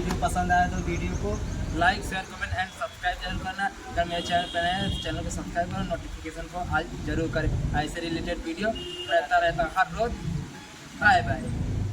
Video पसंद आया तो वीडियो को लाइक शेयर कमेंट एंड सब्सक्राइब जरूर करना। अगर मेरे चैनल पर नए हैं तो चैनल को सब्सक्राइब करो, नोटिफिकेशन को आज जरूर करें। ऐसे रिलेटेड वीडियो रहता हर रोज़। Bye by.